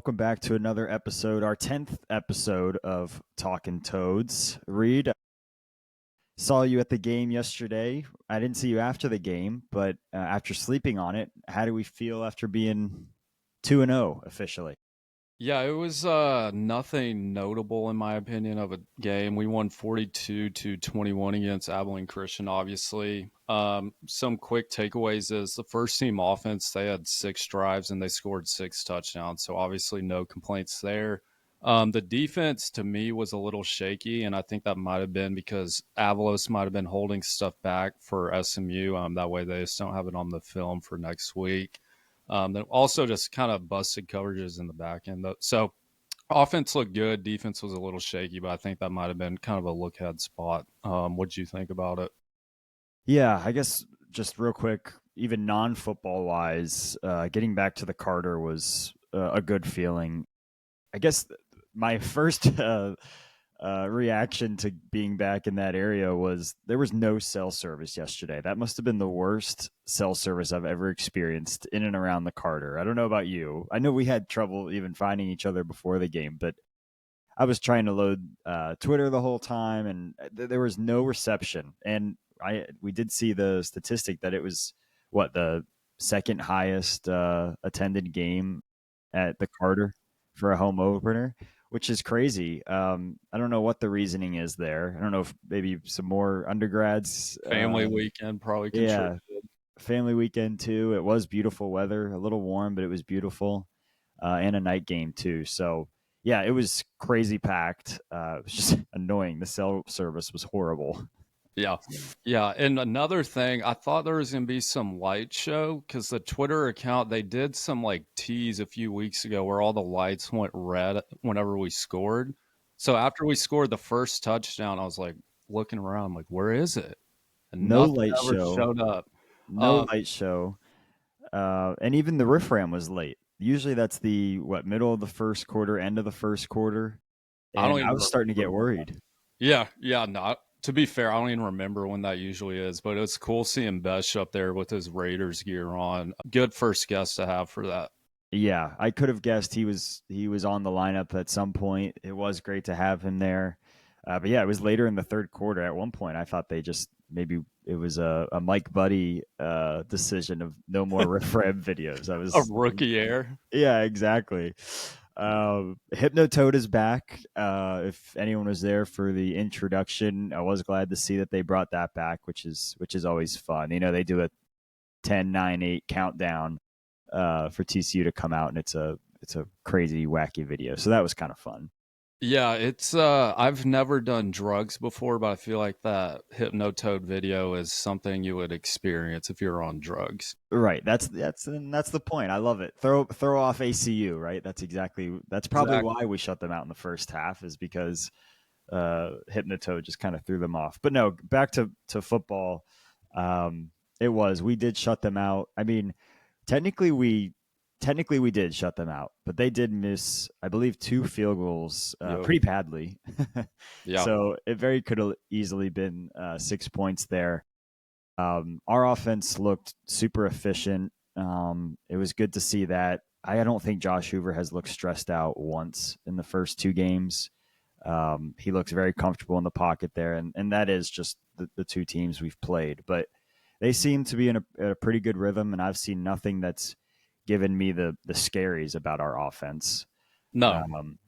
welcome back to another episode, our 10th episode of Talkin Toads. Reed, saw you at the game yesterday. I didn't see you after the game, but after sleeping on it, how do we feel after being 2-0 officially? Yeah, it was nothing notable in my opinion of a game. We won 42-21 against Abilene Christian, obviously. Some quick takeaways is the first team offense, they had 6 drives and they scored 6 touchdowns. So obviously no complaints there. The defense to me was a little shaky, and I think that might have been because Avalos might have been holding stuff back for SMU. That way they just don't have it on the film for next week. Then also just kind of busted coverages in the back end. So offense looked good. Defense was a little shaky, but I think that might have been kind of a look ahead spot. What do you think about it? Yeah, I guess just real quick, even non football wise, getting back to the Carter was a good feeling. I guess my first reaction to being back in that area was there was no cell service yesterday. That must have been the worst cell service I've ever experienced in and around the Carter. I don't know about you. I know we had trouble even finding each other before the game, but I was trying to load Twitter the whole time, and there was no reception. And we did see the statistic that it was the second highest attended game at the Carter for a home opener, which is crazy. I don't know what the reasoning is there. I don't know if maybe some more undergrads. Family weekend probably Yeah, contributed. family weekend too. It was beautiful weather, a little warm, but it was beautiful, and a night game too. So yeah, it was crazy packed. It was just annoying. The cell service was horrible. Yeah. Yeah. And another thing, I thought there was going to be some light show because the Twitter account, they did some like tease a few weeks ago where all the lights went red whenever we scored. So after we scored the first touchdown, I was like looking around, like, where is it? And No nothing light ever show. showed up. No Um, light show. And even the riff ram was late. Usually that's the middle of the first quarter, end of the first quarter, I don't and I even was starting to get remember. worried. Yeah. Yeah. No, to be fair, I don't even remember when that usually is, but it's cool seeing Besh up there with his Raiders gear on. Good first guest to have for that. Yeah, I could have guessed he was on the lineup at some point. It was great to have him there, but yeah, it was later in the third quarter. At one point, I thought they just maybe it was a Mike Buddy decision of no more riff raff videos. I A was rookie air. Yeah, exactly. Hypnotoad is back. If anyone was there for the introduction, I was glad to see that they brought that back, which is always fun. They do a 10, 9, 8 countdown for TCU to come out, and it's a crazy, wacky video. So that was kind of fun. Yeah, it's I've never done drugs before, but I feel like that Hypnotoad video is something you would experience if you're on drugs. Right. That's the point. I love it. Throw off ACU. Right. That's probably Exactly. why we shut them out in the first half, is because Hypnotoad just kind of threw them off. But no, back to football. We did shut them out. I mean, technically we technically we did shut them out, but they did miss, I believe, 2 field goals Yep. pretty badly. Yeah. So it very could have easily been 6 points there. Our offense looked super efficient. It was good to see that. I don't think Josh Hoover has looked stressed out once in the first 2 games. He looks very comfortable in the pocket there, and that is just the 2 teams we've played. But they seem to be in a pretty good rhythm, and I've seen nothing that's given me the scaries about our offense. No. Um,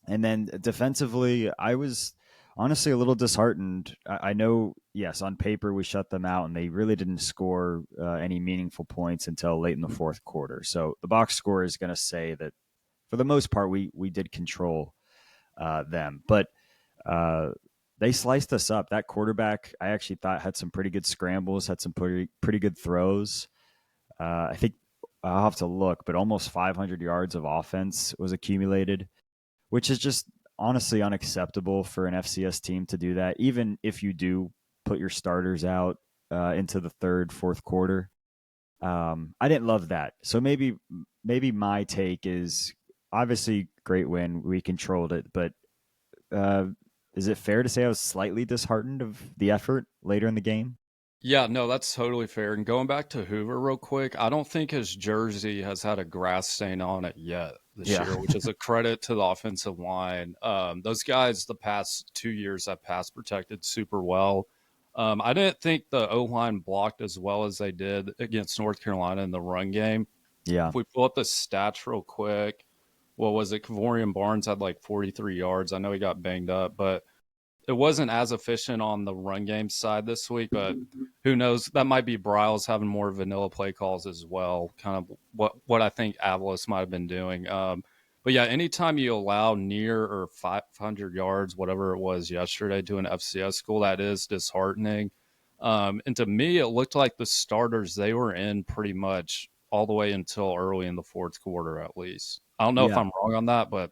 and then defensively, I was honestly a little disheartened. I know, yes, on paper we shut them out, and they really didn't score any meaningful points until late in the fourth quarter. So the box score is going to say that for the most part we did control them, but uh, they sliced us up. That quarterback, I actually thought, had some pretty good scrambles, had some pretty good throws. I think I'll have to look, but almost 500 yards of offense was accumulated, which is just honestly unacceptable for an FCS team to do that, even if you do put your starters out into the third, fourth quarter. I didn't love that. So maybe my take is obviously great win. We controlled it, but uh, is it fair to say I was slightly disheartened of the effort later in the game? Yeah, no, that's totally fair. And going back to Hoover real quick, I don't think his jersey has had a grass stain on it yet. this Yeah. year, which is a credit to the offensive line. Those guys, the past 2 years, have pass protected super well. I didn't think the O line blocked as well as they did against North Carolina in the run game. Yeah. If we pull up the stats real quick, what was it? Kavorian Barnes had like 43 yards. I know he got banged up, but it wasn't as efficient on the run game side this week, but who knows? That might be Bryles having more vanilla play calls as well. Kind of what I think Avalos might have been doing. But yeah, anytime you allow near or 500 yards, whatever it was yesterday to an FCS school, that is disheartening. And to me, it looked like the starters, they were in pretty much all the way until early in the fourth quarter, at least. I don't know if Yeah. I'm wrong on that, but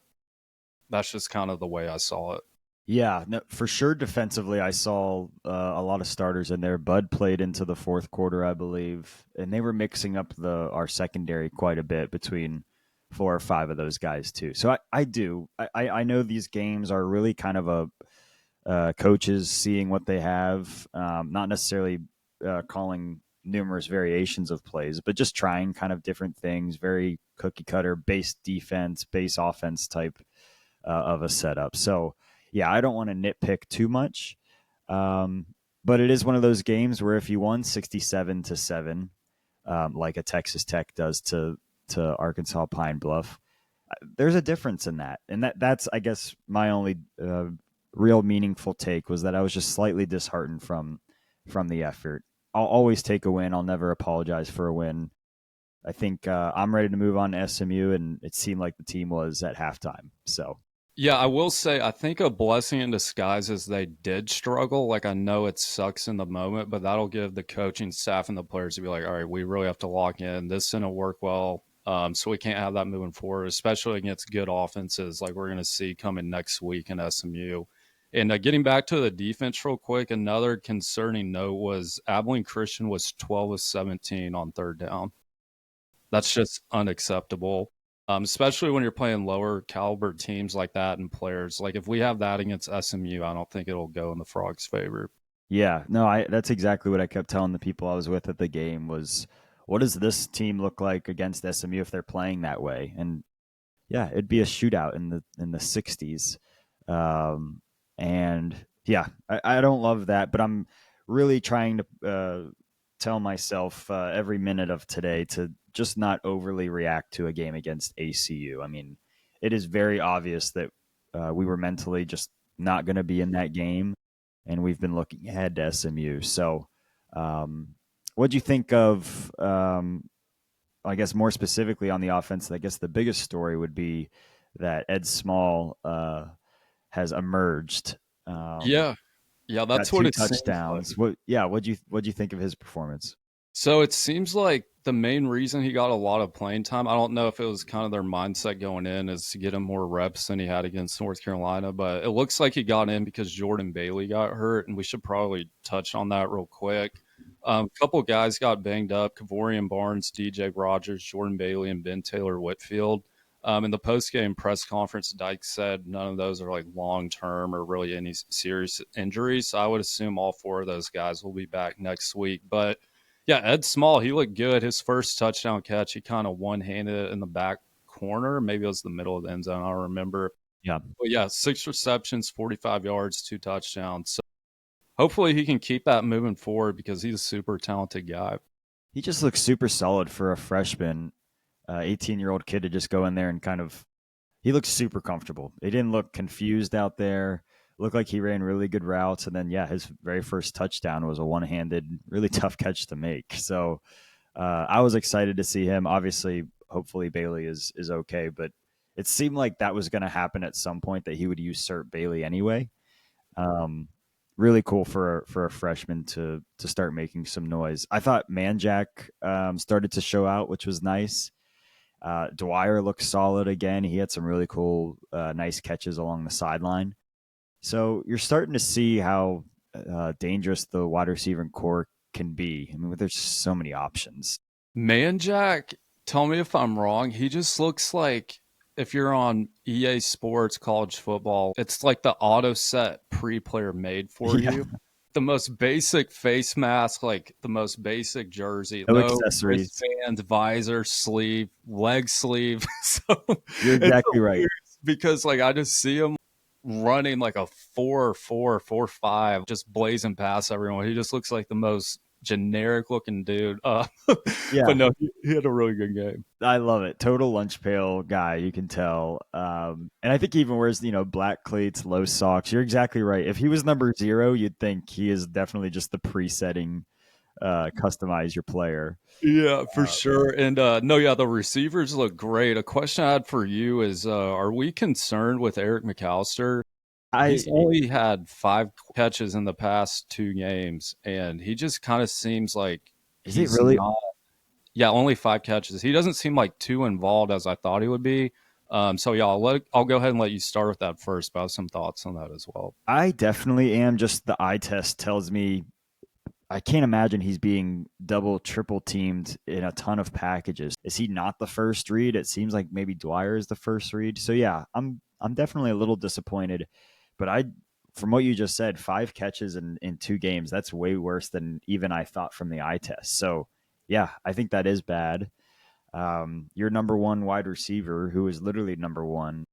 that's just kind of the way I saw it. Yeah, no, for sure. Defensively, I saw a lot of starters in there. Bud played into the fourth quarter, I believe, and they were mixing up the our secondary quite a bit between 4 or 5 of those guys too. So I know these games are really kind of a coaches seeing what they have, not necessarily calling numerous variations of plays, but just trying kind of different things, very cookie cutter, base defense, base offense type of a setup. So, yeah, I don't want to nitpick too much, um, but it is one of those games where if you won 67-7, like a Texas Tech does to Arkansas Pine Bluff, there's a difference in that, and that's I guess my only real meaningful take was that I was just slightly disheartened from the effort. I'll always take a win. I'll never apologize for a win. I think I'm ready to move on to SMU, and it seemed like the team was at halftime. So Yeah, I will say I think a blessing in disguise is they did struggle. Like I know it sucks in the moment, but that'll give the coaching staff and the players to be like, all right, we really have to lock in. This didn't work well. So we can't have that moving forward, especially against good offenses like we're going to see coming next week in SMU. And getting back to the defense real quick, another concerning note was Abilene Christian was 12 of 17 on third down. That's just unacceptable, especially when you're playing lower caliber teams like that and players. Like if we have that against SMU, I don't think it'll go in the Frogs' favor. yeah, no, I that's exactly what I kept telling the people I was with at the game was, what does this team look like against SMU if they're playing that way? And yeah, it'd be a shootout in the 60s. And yeah, I don't love that, but I'm really trying to tell myself every minute of today to just not overly react to a game against ACU. I mean, it is very obvious that we were mentally just not going to be in that game, and we've been looking ahead to SMU. So, um, what do you think of? I guess more specifically on the offense, I guess the biggest story would be that Ed Small has emerged. Um, Yeah, yeah, got that's what two it seems like. touchdowns. What? Yeah. What do you think of his performance? So it seems like the main reason he got a lot of playing time, I don't know if it was kind of their mindset going in is to get him more reps than he had against North Carolina, but it looks like he got in because Jordan Bailey got hurt, and we should probably touch on that real quick. A couple guys got banged up: Kavorian Barnes, DJ Rogers, Jordan Bailey, and Ben Taylor Whitfield. In the post-game press conference, Dyke said none of those are like long-term or really any serious injuries. So I would assume all 4 of those guys will be back next week, but yeah, Ed Small, he looked good. His first touchdown catch, he kind of one-handed it in the back corner. Maybe it was the middle of the end zone. I don't remember. Yeah, But yeah, 6 receptions, 45 yards, 2 touchdowns. So hopefully he can keep that moving forward because he's a super talented guy. he just looks super solid for a freshman, 18-year-old kid to just go in there and kind of. He looks super comfortable. He didn't look confused out there. Looked like he ran really good routes, and then yeah, his very first touchdown was a one-handed, really tough catch to make. So I was excited to see him. Obviously, hopefully Bailey is okay, but it seemed like that was going to happen at some point that he would usurp Bailey anyway. Um, really cool for a freshman to start making some noise. I thought Manjack started to show out, which was nice. Dwyer looked solid again. He had some really cool, nice catches along the sideline. So you're starting to see how dangerous the wide receiver core can be. I mean, there's so many options. Manjack, tell me if I'm wrong. He just looks like if you're on EA Sports college football, it's like the auto set pre-player made for Yeah, you. the most basic face mask, like the most basic jersey, No no accessories. wristband, visor, sleeve, leg sleeve. So You're it's exactly right. hilarious because like I just see him running like a 4.4, 4.5, just blazing past everyone. He just looks like the most generic looking dude. But Yeah, no, he had a really good game. I love it. Total lunch pail guy, you can tell. And I think he even wears, black cleats, low socks. You're exactly right. If he was number 0, you'd think he is definitely just the presetting, customize your player. Yeah, for Uh, sure. And no, yeah, the receivers look great. A question I had for you is are we concerned with Eric McAllister? He's I only had 5 catches in the past 2 games, and he just kind of seems like Is it he's really? not. Yeah, only 5 catches. He doesn't seem like too involved as I thought he would be. So yeah, I'll go ahead and let you start with that first. But I have some thoughts on that as well. I definitely am. Just the eye test tells me I can't imagine he's being double, triple teamed in a ton of packages. Is he not the first read? It seems like maybe Dwyer is the first read. So yeah, I'm definitely a little disappointed. But from what you just said, 5 catches in 2 games, that's way worse than even I thought from the eye test. So yeah, I think that is bad. Your number one wide receiver, who is literally number one,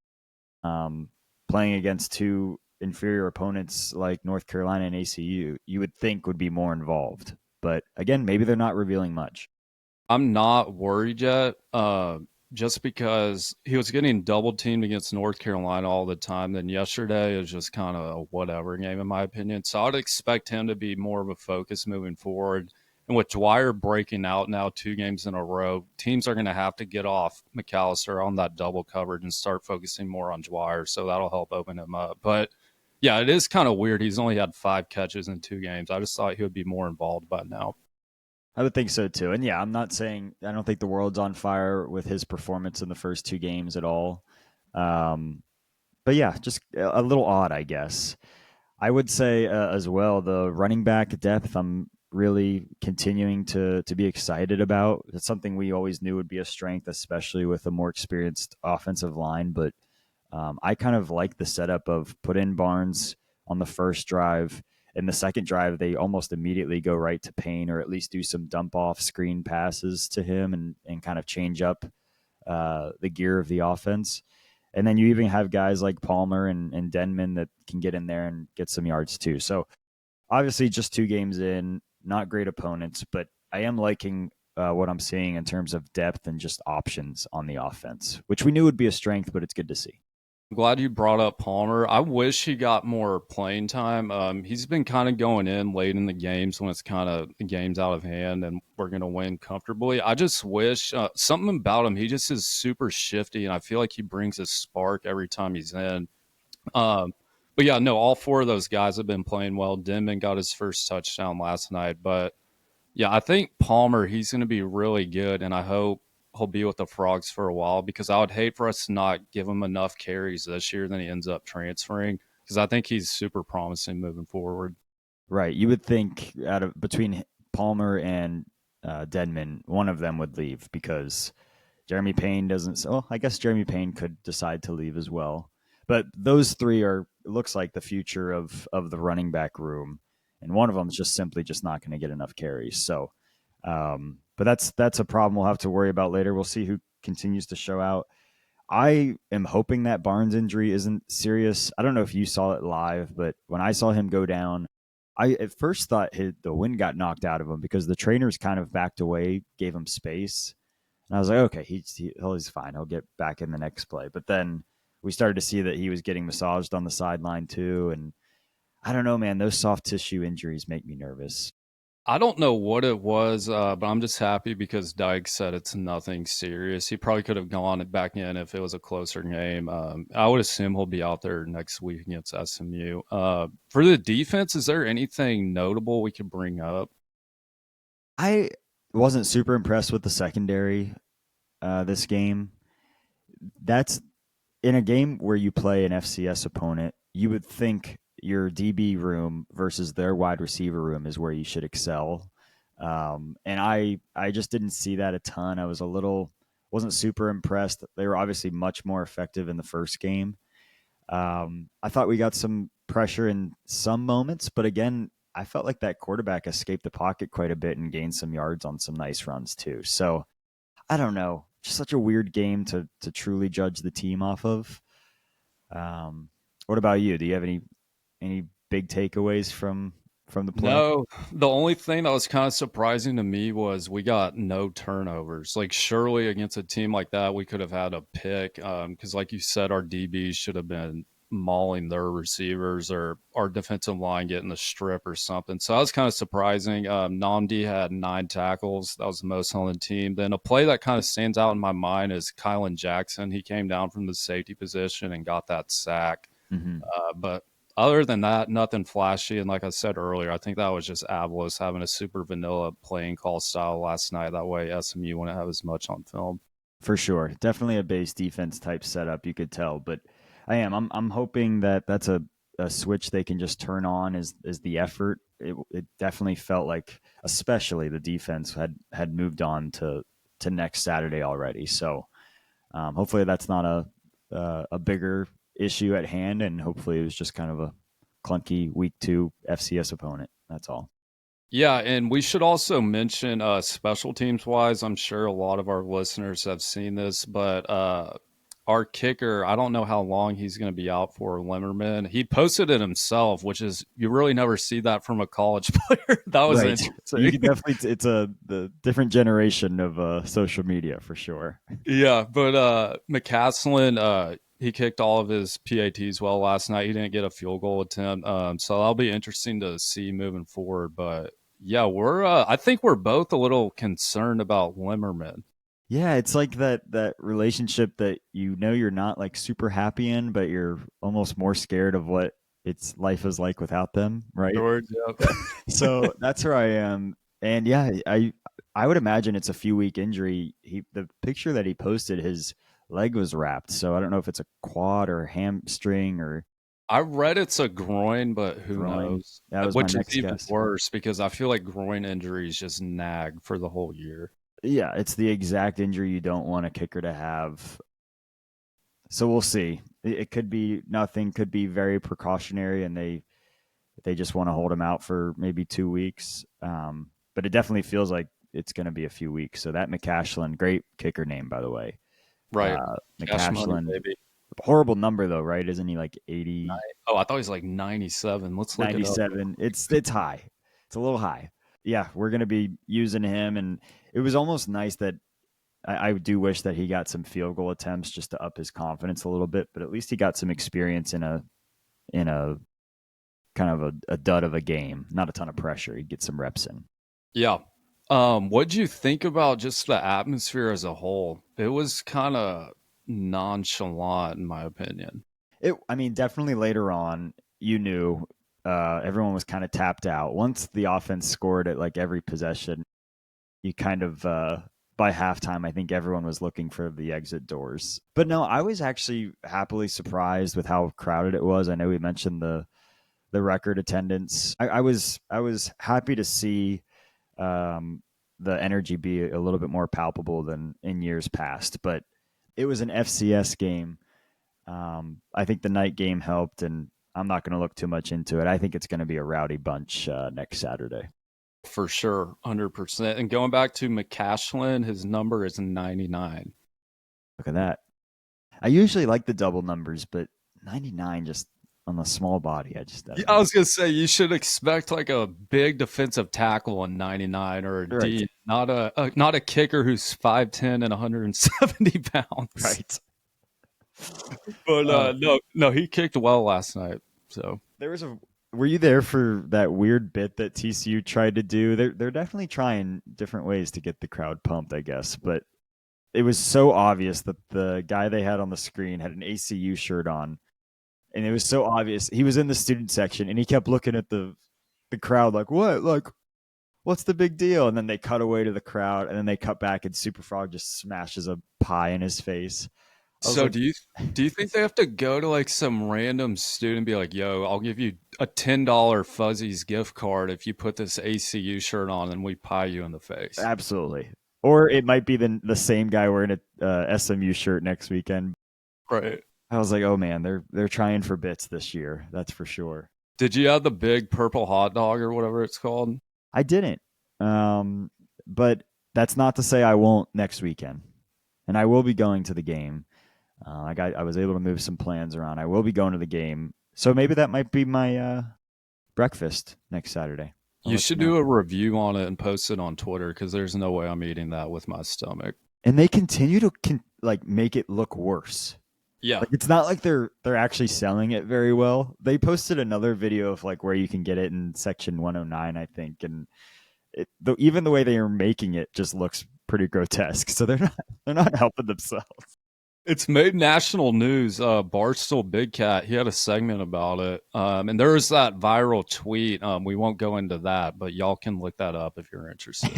um, playing against two inferior opponents like North Carolina and ACU, you would think would be more involved. But again, maybe they're not revealing much. I'm not worried yet, just because he was getting double teamed against North Carolina all the time. Then yesterday is just kind of a whatever game, in my opinion. So I'd expect him to be more of a focus moving forward. And with Dwyer breaking out now 2 games in a row, teams are going to have to get off McAllister on that double coverage and start focusing more on Dwyer. So that'll help open him up. But yeah, it is kind of weird. He's only had 5 catches in 2 games. I just thought he would be more involved by now. I would think so too. And yeah, I'm not saying I don't think the world's on fire with his performance in the first 2 games at all. Um, but yeah, just a little odd, I guess. I would say as well the running back depth. I'm really continuing to be excited about. It's something we always knew would be a strength, especially with a more experienced offensive line. But I kind of like the setup of put in Barnes on the first drive. In the second drive, they almost immediately go right to Payne, or at least do some dump off screen passes to him and kind of change up the gear of the offense. And then you even have guys like Palmer and Denman that can get in there and get some yards too. So obviously, just 2 games in, not great opponents, but I am liking what I'm seeing in terms of depth and just options on the offense, which we knew would be a strength, but it's good to see. Glad you brought up Palmer. I wish he got more playing time. He's been kind of going in late in the games when it's kind of the game's out of hand and we're going to win comfortably. I just wish something about him. He just is super shifty, and I feel like he brings a spark every time he's in. Um, but yeah, no, all 4 of those guys have been playing well. Denman got his first touchdown last night, but yeah, I think Palmer, he's going to be really good, and I hope he'll be with the Frogs for a while because I would hate for us to not give him enough carries this year, then he ends up transferring because I think he's super promising moving forward. Right. You would think out of between Palmer and Denman, one of them would leave because Jeremy Payne doesn't. Oh, I guess Jeremy Payne could decide to leave as well. But those three are looks like the future of the running back room, and one of them is just simply just not going to get enough carries. So, but that's a problem we'll have to worry about later. We'll see who continues to show out. I am hoping that Barnes injury isn't serious. I don't know if you saw it live, but when I saw him go down, I at first thought the wind got knocked out of him because the trainers kind of backed away, gave him space, and I was like, okay, he's fine. He'll get back in the next play. But then we started to see that he was getting massaged on the sideline too, and I don't know, man. Those soft tissue injuries make me nervous. I don't know what it was, but I'm just happy because Dyke said it's nothing serious. He probably could have gone back in if it was a closer game. I would assume he'll be out there next week against SMU. For the defense, is there anything notable we could bring up? I wasn't super impressed with the secondary this game. That's in a game where you play an FCS opponent, you would think your DB room versus their wide receiver room is where you should excel. And I just didn't see that a ton. I was a little wasn't super impressed. They were obviously much more effective in the first game. I thought we got some pressure in some moments, but again, I felt like that quarterback escaped the pocket quite a bit and gained some yards on some nice runs too. So I don't know, just such a weird game to truly judge the team off of. Um, what about you? Do you have any big takeaways from the play? No, the only thing that was kind of surprising to me was we got no turnovers. Like, surely against a team like that, we could have had a pick. Because, like you said, our DBs should have been mauling their receivers, or our defensive line getting the strip or something. So that was kind of surprising. Namdi had 9 tackles. That was the most on the team. Then a play that kind of stands out in my mind is Kylan Jackson. He came down from the safety position and got that sack. Mm-hmm. But other than that, nothing flashy. And like I said earlier, I think that was just Avalos having a super vanilla playing call style last night. That way SMU wouldn't have as much on film. For sure, definitely a base defense type setup. You could tell, but I'm hoping that that's a switch they can just turn on. Is the effort? It definitely felt like, especially the defense had moved on to next Saturday already. So hopefully that's not a bigger issue at hand, and hopefully it was just kind of a clunky week 2 FCS opponent. That's all. Yeah, and we should also mention special teams wise. I'm sure a lot of our listeners have seen this, but our kicker, I don't know how long he's going to be out for, Limmerman. He posted it himself, which is, you really never see that from a college player. That was Right. You interesting. can definitely, it's a the different generation of social media for sure. Yeah, but McCaslin, he kicked all of his PATs well last night. He didn't get a field goal attempt, so that'll be interesting to see moving forward. But yeah, we're I think we're both a little concerned about Limmerman. Yeah, it's like that relationship that you're not like super happy in, but you're almost more scared of what its life is like without them, right? George, yep. So that's where I am. And yeah, I would imagine it's a few week injury. The picture that he posted, his leg was wrapped. So I don't know if it's a quad or hamstring or I read it's a groin, but who groin. knows? That was my Which is next even guess. worse because I feel like groin injuries just nag for the whole year. Yeah, it's the exact injury you don't want a kicker to have. So we'll see. It could be nothing, could be very precautionary, and they just want to hold him out for maybe 2 weeks. But it definitely feels like it's going to be a few weeks. So that McCashlin, great kicker name, by the way. Right. Cash money, McCashlin, baby. horrible number though, right? Isn't he like 80, Oh, I thought he was like 97. Let's look it up. 97? It's high. It's a little high. Yeah, we're going to be using him, and it was almost nice that I do wish that he got some field goal attempts just to up his confidence a little bit. But at least he got some experience in a kind of a dud of a game, not a ton of pressure. He'd get some reps in. Yeah. What'd you think about just the atmosphere as a whole? It was kind of nonchalant, in my opinion. I mean, definitely later on, you knew everyone was kind of tapped out. Once the offense scored at like every possession, you kind of by halftime, I think everyone was looking for the exit doors. But no, I was actually happily surprised with how crowded it was. I know we mentioned the record attendance. I was happy to see um, the energy be a little bit more palpable than in years past. But it was an FCS game. I think the night game helped, and I'm not going to look too much into it. I think it's going to be a rowdy bunch next Saturday. For sure, 100%. And going back to McCashlin, his number is 99. Look at that. I usually like the double numbers, but 99 just on the small body. I Yeah, don't I know. was gonna say you should expect like a big defensive tackle in 99 or a Right, D, not a kicker who's 5'10" and 170 pounds. right. But Uh, no, he kicked well last night. So there was a. Were you there for that weird bit that TCU tried to do? They're definitely trying different ways to get the crowd pumped, I guess. But it was so obvious that the guy they had on the screen had an ACU shirt on, and it was so obvious he was in the student section, and he kept looking at the crowd like, "What? Like, what's the big deal?" And then they cut away to the crowd, and then they cut back, and Superfrog just smashes a pie in his face. I was so like, do you think they have to go to like some random student and be like, "Yo, I'll give you a $10 Fuzzies gift card if you put this ACU shirt on and we pie you in the face." absolutely. Or it might be the same guy wearing a SMU shirt next weekend. Right. I was like, oh man, they're trying for bits this year. That's for sure. Did you have the big purple hot dog or whatever it's called? I didn't, but that's not to say I won't next weekend, and I will be going to the game. I was able to move some plans around. I will be going to the game, so maybe that might be my breakfast next Saturday. I'll You let you should know. do a review on it and post it on Twitter because there's no way I'm eating that with my stomach. And they continue to like make it look worse. Yeah. Like it's not like they're actually selling it very well. They posted another video of like where you can get it in section 109, I think, and even the way they are making it just looks pretty grotesque. So they're not helping themselves. It's made national news. Barstool Big Cat, he had a segment about it. And there was that viral tweet. We won't go into that, but y'all can look that up if you're interested.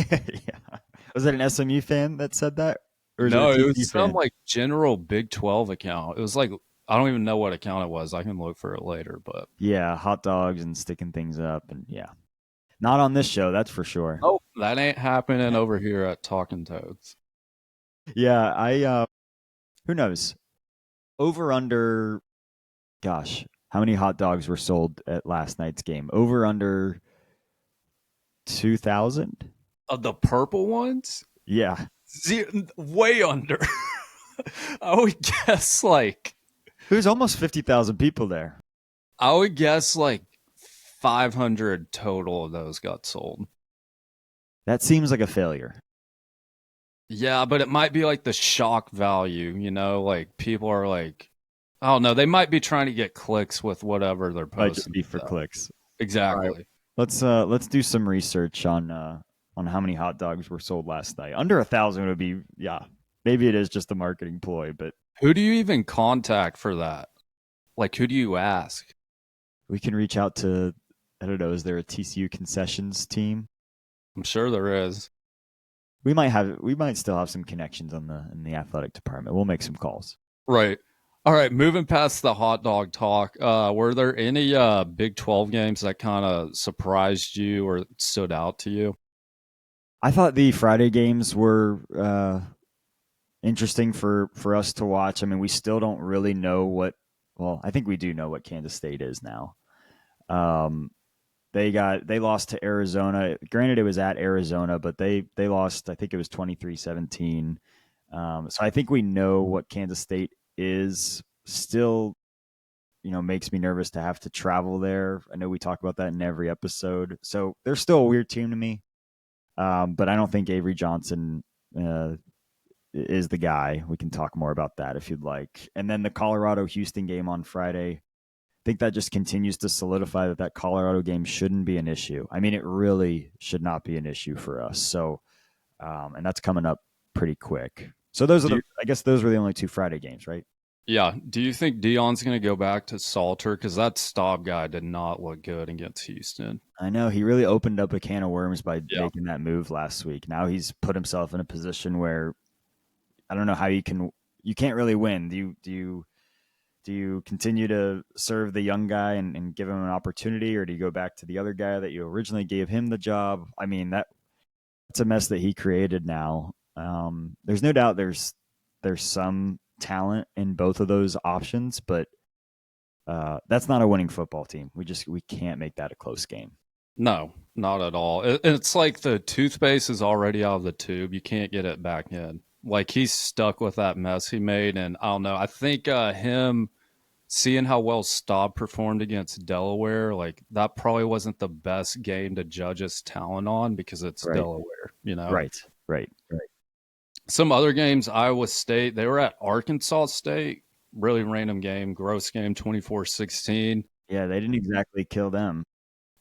Yeah. Was it an SMU fan that said that, or is it a No, it was TCU some fan? like general Big 12 account. It was like, I don't even know what account it was. I can look for it later, but Yeah, hot dogs and sticking things up, and yeah, not on this show, that's for sure. oh, that ain't happening over here at Talkin Toads. Yeah, I who knows? Over under, gosh, how many hot dogs were sold at last night's game? Over under 2,000? Of the purple ones? Yeah. Way under. I would guess like There's almost 50,000 people there. I would guess like 500 total of those got sold. That seems like a failure. Yeah, but it might be like the shock value, like people are like, I don't know, they might be trying to get clicks with whatever they're Might just posting. be for clicks. All right. Exactly. Let's do some research on how many hot dogs were sold last night. Under 1,000 would be, yeah. Maybe it is just a marketing ploy, but Who do you even contact for that? Like, who do you ask? we can reach out to, I don't know, is there a TCU concessions team? I'm sure there is. We might still have some connections in the athletic department. We'll make some calls. Right. All right, moving past the hot dog talk, were there any Big 12 games that kind of surprised you or stood out to you? I thought the Friday games were interesting for us to watch. I mean, we still don't really know what. Well, I think we do know what Kansas State is now. Um, they lost to Arizona. Granted, it was at Arizona, but they lost. I think it was 23-17. So I think we know what Kansas State is. Still, makes me nervous to have to travel there. I know we talk about that in every episode. So they're still a weird team to me. But I don't think Avery Johnson is the guy. We can talk more about that if you'd like. And then the Colorado Houston game on Friday. I think that just continues to solidify that Colorado game shouldn't be an issue. I mean, it really should not be an issue for us. So, and that's coming up pretty quick. So Do you, I guess those were the only two Friday games, right? yeah. Do you think Dion's going to go back to Salter? Because that Staub guy did not look good against Houston. I know he really opened up a can of worms by Yeah. making that move last week. Now he's put himself in a position where I don't know how you can't really win. Do you continue to serve the young guy and give him an opportunity, or do you go back to the other guy that you originally gave him the job? I mean, that's a mess that he created now. There's no doubt there's some talent in both of those options, but that's not a winning football team. We can't make that a close game. No, not at all. It's like the toothpaste is already out of the tube. You can't get it back in. Like he's stuck with that mess he made. And I don't know. I think him seeing how well Staub performed against Delaware, like that probably wasn't the best game to judge his talent on because it's Right, Delaware. right, right. Some other games, Iowa State, they were at Arkansas State. Really random game, gross game, 24-16. Yeah, they didn't exactly kill them.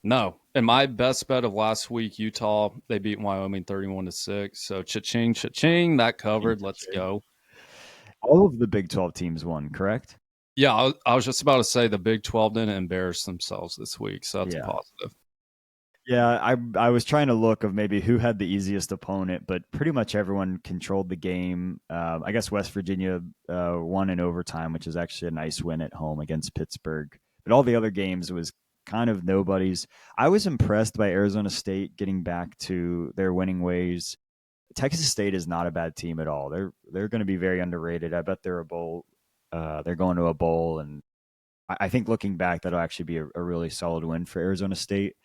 No. And my best bet of last week, Utah, they beat Wyoming 31-6. So cha-ching, cha-ching, that covered. Let's go. All of the Big 12 teams won, correct? Yeah, I was just about to say the Big 12 didn't embarrass themselves this week, so that's a Yeah. positive. Yeah, I was trying to look of maybe who had the easiest opponent, but pretty much everyone controlled the game. I guess West Virginia won in overtime, which is actually a nice win at home against Pittsburgh. But all the other games was kind of nobody's. I was impressed by Arizona State getting back to their winning ways. Texas State is not a bad team at all. They're going to be very underrated. I bet they're a bowl. They're going to a bowl, and I think looking back, that'll actually be a really solid win for Arizona State.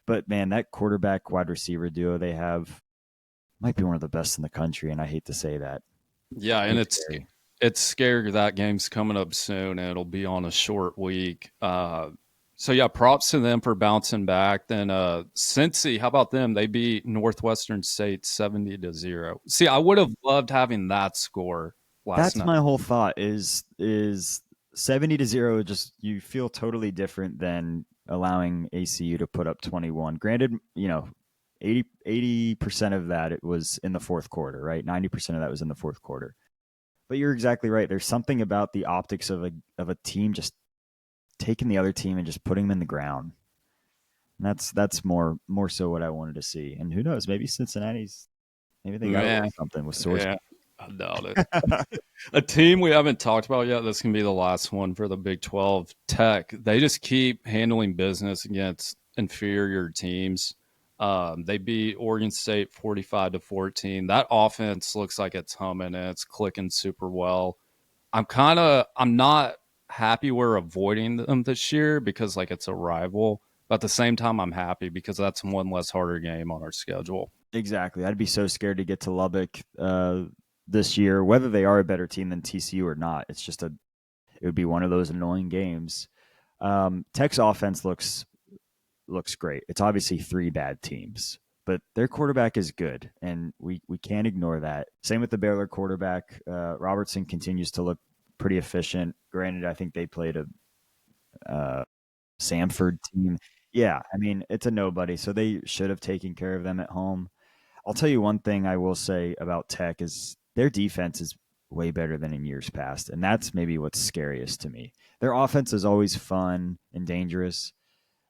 But man, that quarterback wide receiver duo they have might be one of the best in the country, and I hate to say that. Yeah, and Really it's scary. it's scary that game's coming up soon and it'll be on a short week. So yeah, props to them for bouncing back. Then Cincy, how about them? They beat Northwestern State 70-0. See, I would have loved having that score last That's night. my whole thought is 70-0. Just you feel totally different than allowing ACU to put up 21. Granted, 80% of that it was in the fourth quarter, right? 90% of that was in the fourth quarter. But you're exactly right. There's something about the optics of a team just taking the other team and just putting them in the ground. And that's more so what I wanted to see. And who knows, maybe Cincinnati's maybe they got a little Man, something with source. yeah, I doubt it. A team we haven't talked about yet. This can be the last one for the Big 12. Tech. They just keep handling business against inferior teams. They beat Oregon State 45-14. That offense looks like it's humming and it's clicking super well. I'm not happy we're avoiding them this year because like it's a rival. But at the same time, I'm happy because that's one less harder game on our schedule. Exactly. I'd be so scared to get to Lubbock this year, whether they are a better team than TCU or not. It's just it would be one of those annoying games. Tech's offense looks great. It's obviously three bad teams, but their quarterback is good, and we can't ignore that. Same with the Baylor quarterback. Robertson continues to look pretty efficient. Granted, I think they played a Samford team. Yeah, I mean it's a nobody, so they should have taken care of them at home. I'll tell you one thing I will say about Tech is their defense is way better than in years past, and that's maybe what's scariest to me. Their offense is always fun and dangerous,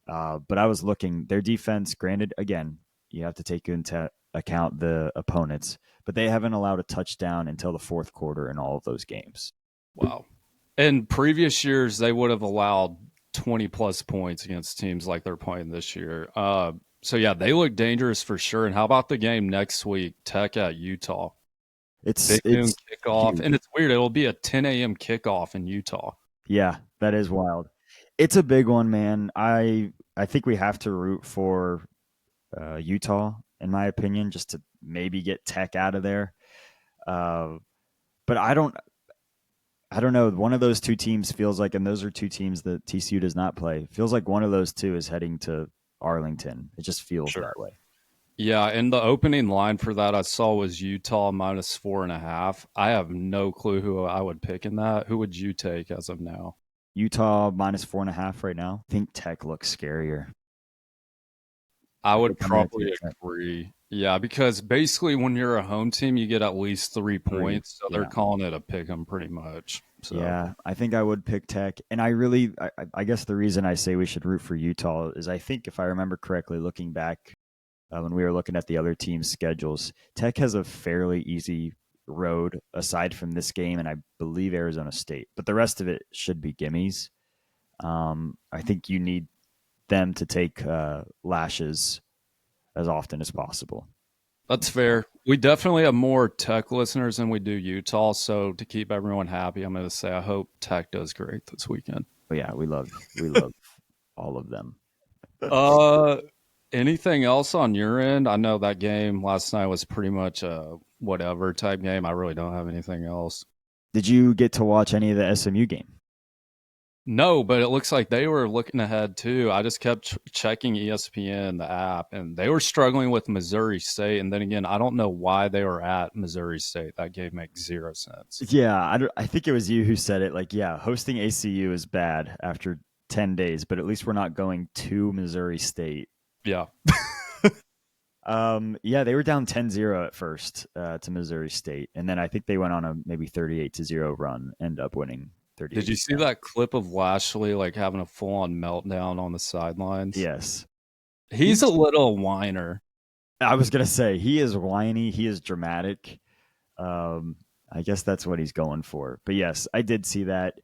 but I was looking their defense. Granted, again, you have to take into account the opponents, but they haven't allowed a touchdown until the fourth quarter in all of those games. Wow. In previous years, they would have allowed 20 plus points against teams like they're playing this year. So yeah, they look dangerous for sure. And how about the game next week, Tech at Utah? It's Big noon it's kickoff, huge. and it's weird. It'll be a 10 a.m. kickoff in Utah. Yeah, that is wild. It's a big one, man. I think we have to root for Utah, in my opinion, just to maybe get Tech out of there. Uh, but I don't know. One of those two teams feels like, and those are two teams that TCU does not play. Feels like one of those two is heading to Arlington. It just feels Sure. that way. Yeah, and the opening line for that I saw was Utah -4.5. I have no clue who I would pick in that. Who would you take as of now? Utah -4.5 right now. I think Tech looks scarier. I I would think I'm going to probably take Tech. agree. Yeah, because basically when you're a home team, you get at least 3 Three. points. So they're Yeah. calling it a pick 'em pretty much. So Yeah, I think I would pick Tech, and I guess the reason I say we should root for Utah is I think if I remember correctly, looking back when we were looking at the other teams' schedules, Tech has a fairly easy road aside from this game, and I believe Arizona State, but the rest of it should be gimmies. I think you need them to take lashes as often as possible. that's fair. We definitely have more Tech listeners than we do Utah. So to keep everyone happy, I'm going to say I hope Tech does great this weekend. But yeah, we love all of them. Uh, Anything else on your end? I know that game last night was pretty much a whatever type game. I really don't have anything else. Did you get to watch any of the SMU game? No, but it looks like they were looking ahead too. I just kept checking ESPN, the app, and they were struggling with Missouri State. And then again, I don't know why they were at Missouri State. That game makes zero sense. Yeah, I think it was you who said it. Like, yeah, hosting ACU is bad after 10 days, but at least we're not going to Missouri State. Yeah. Yeah, they were down 10-0 at first to Missouri State, and then I think they went on a maybe 38-0 run, end up winning Did 38 you to see 10. that clip of Lashley like having a full on meltdown on the sidelines? Yes. He's a little whiner. I was gonna say he is whiny, he is dramatic. Um, I guess that's what he's going for. But yes, I did see that.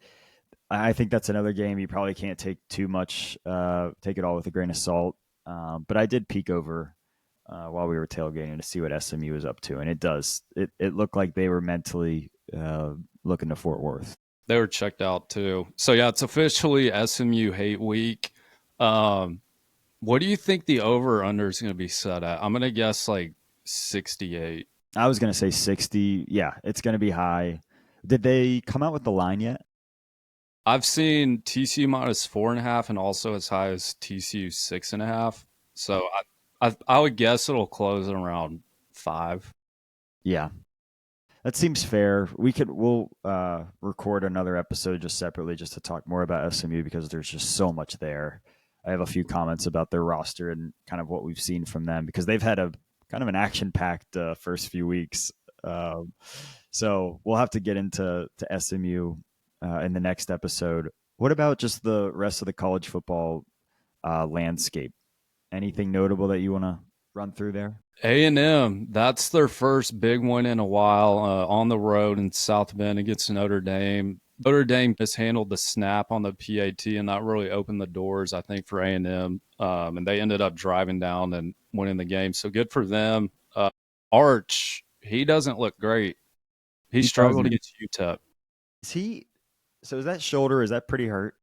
I think that's another game you probably can't take too much, take it all with a grain of salt. But I did peek over while we were tailgating to see what SMU was up to, and it looked like they were mentally looking to Fort Worth. They were checked out too. So yeah, it's officially SMU hate week. Um, what do you think the over under is going to be set at? I'm going to guess like 68. I was going to say 60. Yeah, it's going to be high. Did they come out with the line yet? I've seen TCU minus 4.5 and also as high as TCU 6.5. So I would guess it'll close at around 5. Yeah, that seems fair. We'll record another episode just separately just to talk more about SMU because there's just so much there. I have a few comments about their roster and kind of what we've seen from them because they've had a kind of an action packed first few weeks. Um, so we'll have to get into to SMU in the next episode. What about just the rest of the college football landscape? Anything notable that you want to run through there? A&M, that's their first big one in a while on the road in South Bend against Notre Dame. Notre Dame mishandled the snap on the PAT, and that really opened the doors, I think, for A&M. And they ended up driving down and winning the game. So good for them. Arch, he doesn't look great. He He struggled doesn't. against UTEP. Is he? So is that shoulder? Is that pretty hurt?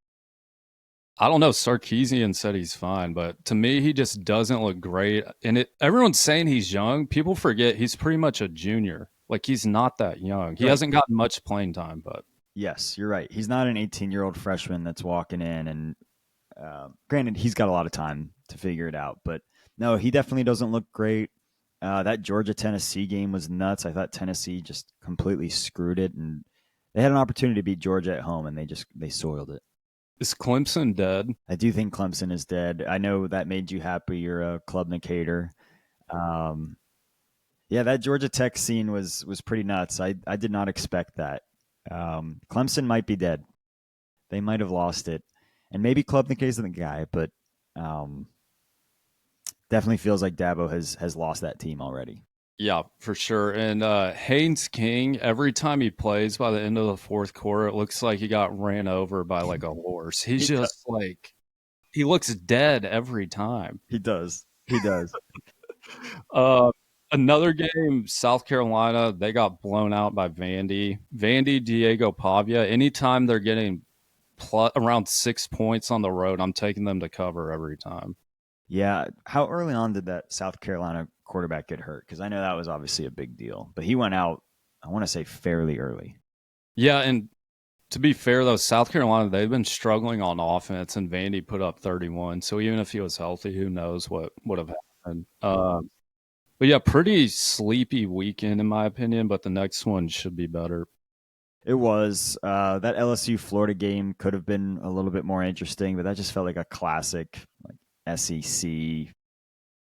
I don't know. Sarkeesian said he's fine, but to me, he just doesn't look great. And everyone's saying he's young. People forget he's pretty much a junior. Like he's not that young. He Right. hasn't gotten much playing time, but Yes, you're right. He's not an 18-year-old freshman that's walking in, and granted, he's got a lot of time to figure it out. But no, he definitely doesn't look great. That Georgia Tennessee game was nuts. I thought Tennessee just completely screwed it, and they had an opportunity to beat Georgia at home, and they soiled it. is Clemson dead? I do think Clemson is dead. I know that made you happy. You're a Club Nicator. Um, yeah, that Georgia Tech scene was pretty nuts. I did not expect that. Clemson might be dead. They might have lost it, and maybe Klubnik isn't the guy, but um, definitely feels like Dabo has lost that team already. Yeah, for sure. And Haynes King, every time he plays by the end of the fourth quarter, it looks like he got ran over by like a horse. He's He does. just like, he looks dead every time. He does. He does. Uh, Another game, South Carolina, they got blown out by Vandy. Vandy, Diego Pavia. Anytime they're getting around 6 points on the road, I'm taking them to cover every time. Yeah. How early on did that South Carolina quarterback get hurt? Because I know that was obviously a big deal, but he went out. I want to say fairly early. Yeah, and to be fair though, South Carolina, they've been struggling on offense, and Vandy put up 31. So even if he was healthy, who knows what would have happened. But yeah, pretty sleepy weekend in my opinion. But the next one should be better. It was that LSU Florida game could have been a little bit more interesting, but that just felt like a classic like SEC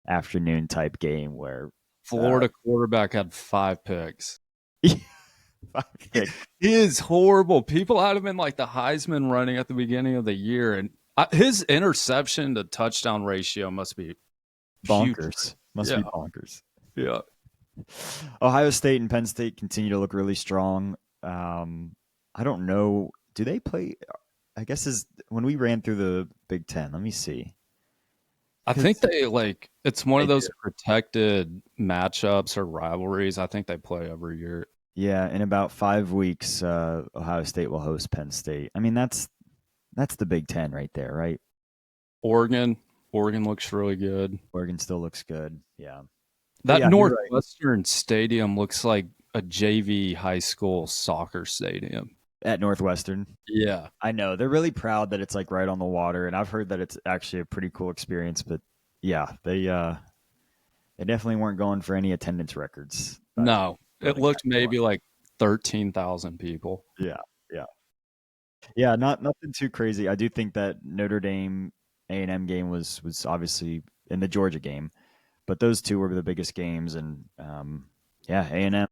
afternoon type game where Florida quarterback had 5 picks. pick. He is horrible. People had him in like the Heisman running at the beginning of the year, and his interception to touchdown ratio must be Bonkers. Must Yeah, be bonkers. yeah. Ohio State and Penn State continue to look really strong. I don't know. Do they play? I guess is when we ran through the Big Ten. Let me see. I think they like it's one They of those do. protected matchups or rivalries. I think they play every year. Yeah, in about 5 weeks, Ohio State will host Penn State. I mean, that's the Big Ten right there, right? Oregon, Oregon looks really good. Oregon still looks good. Yeah, but That yeah, you're right. Northwestern Stadium looks like a JV high school soccer stadium. At Northwestern, Yeah. I know they're really proud that it's like right on the water, and I've heard that it's actually a pretty cool experience. But yeah, they definitely weren't going for any attendance records. No, For it the looked Capital One. maybe like 13,000 people. Yeah, yeah, yeah. Not nothing too crazy. I do think that Notre Dame A&M game was obviously in the Georgia game, but those two were the biggest games, and yeah, A&M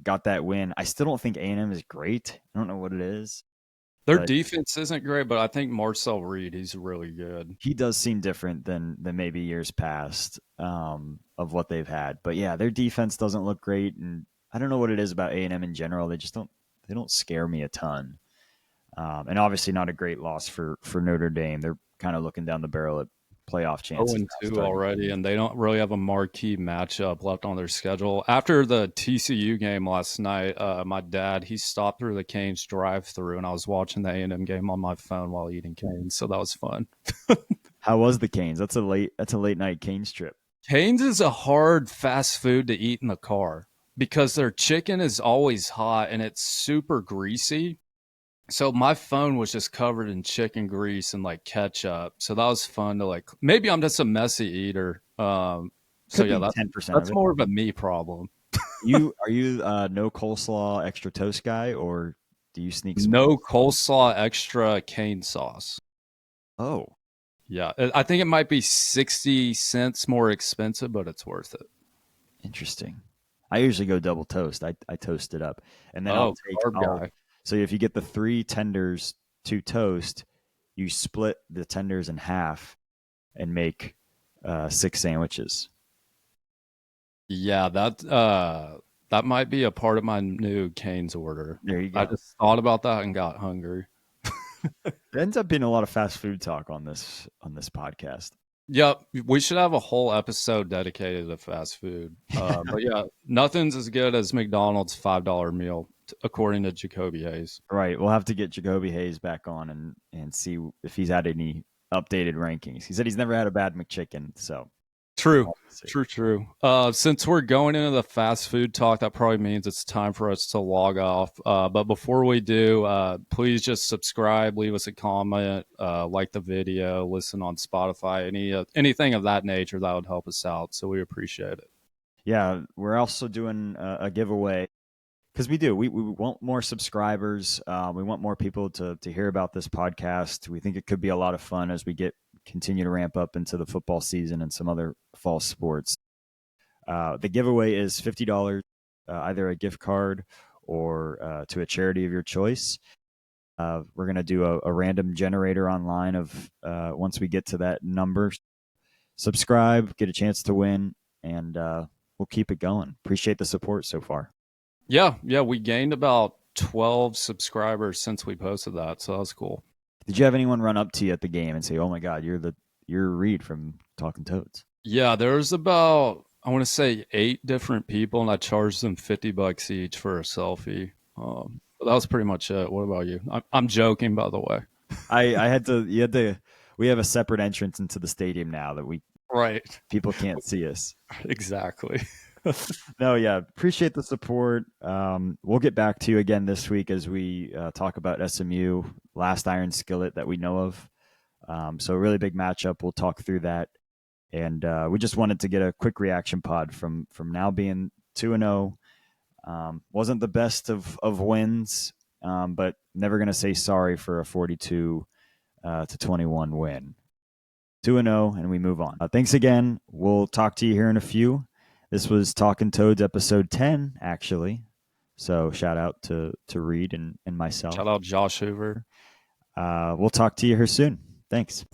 got that win. I still don't think A&M is great. I don't know what it is, Their but defense isn't great, but I think Marcel Reed, he's really good. he does seem different than maybe years past of what they've had. But yeah, their defense doesn't look great, and I don't know what it is about A&M in general. They don't scare me a ton. And obviously not a great loss for Notre Dame. They're kind of looking down the barrel at playoff 0 chances and now 2 starting. already, and they don't really have a marquee matchup left on their schedule. After the TCU game last night, my dad he stopped through the Canes drive-through, and I was watching the A&M game on my phone while eating Canes, so that was fun. How was the Canes? That's a late night Canes trip. Canes is a hard fast food to eat in the car because their chicken is always hot and it's super greasy. So my phone was just covered in chicken grease and like ketchup. So that was fun to like. Maybe I'm just a messy eater. So Could yeah, be that's 10% of that's it. more of a me problem. Are you no coleslaw extra toast guy, or do you sneak some No coleslaw? coleslaw, extra cane sauce. Oh, Yeah, I think it might be 60 cents more expensive, but it's worth it. interesting. I usually go double toast. I toast it up, and then I'll Oh, take carb I'll. guy. So if you get the three tenders to toast, you split the tenders in half and make 6 sandwiches. Yeah, that might be a part of my new Cane's order. There you I go. just thought about that and got hungry. There ends up being a lot of fast food talk on this podcast. Yep, we should have a whole episode dedicated to fast food. But yeah, nothing's as good as McDonald's $5 meal, according to Jacoby Hayes. Right. We'll have to get Jacoby Hayes back on and see if he's had any updated rankings. He said he's never had a bad McChicken, so True, we'll see. true. Since we're going into the fast food talk, that probably means it's time for us to log off. But before we do, please just subscribe, leave us a comment, like the video, listen on Spotify, anything of that nature that would help us out. So we appreciate it. Yeah, we're also doing a giveaway because we do. We want more subscribers. We want more people to hear about this podcast. We think it could be a lot of fun as we continue to ramp up into the football season and some other fall sports. The giveaway is $50, either a gift card or to a charity of your choice. We're going to do a random generator online of once we get to that number. Subscribe, get a chance to win, and we'll keep it going. Appreciate the support so far. Yeah, we gained about 12 subscribers since we posted that, so that's cool. Did you have anyone run up to you at the game and say, "Oh my God, you're Reed from Talkin Toads"? Yeah, there's about I want to say 8 different people, and I charged them $50 each for a selfie. But that was pretty much it. What about you? I'm joking, by the way. I had to. You had to. We have a separate entrance into the stadium now that Right. people can't see us. Exactly. No, yeah, appreciate the support. We'll get back to you again this week as we talk about SMU, last Iron Skillet that we know of. So a really big matchup. We'll talk through that, and we just wanted to get a quick reaction pod from now being 2-0. Wasn't the best of wins, but never going to say sorry for a 42 to 21 win. 2-0, and we move on. Thanks again. We'll talk to you here in a few. This was Talkin Toads episode 10, actually. So shout out to Reed and myself. Shout out Josh Hoover. We'll talk to you here soon. Thanks.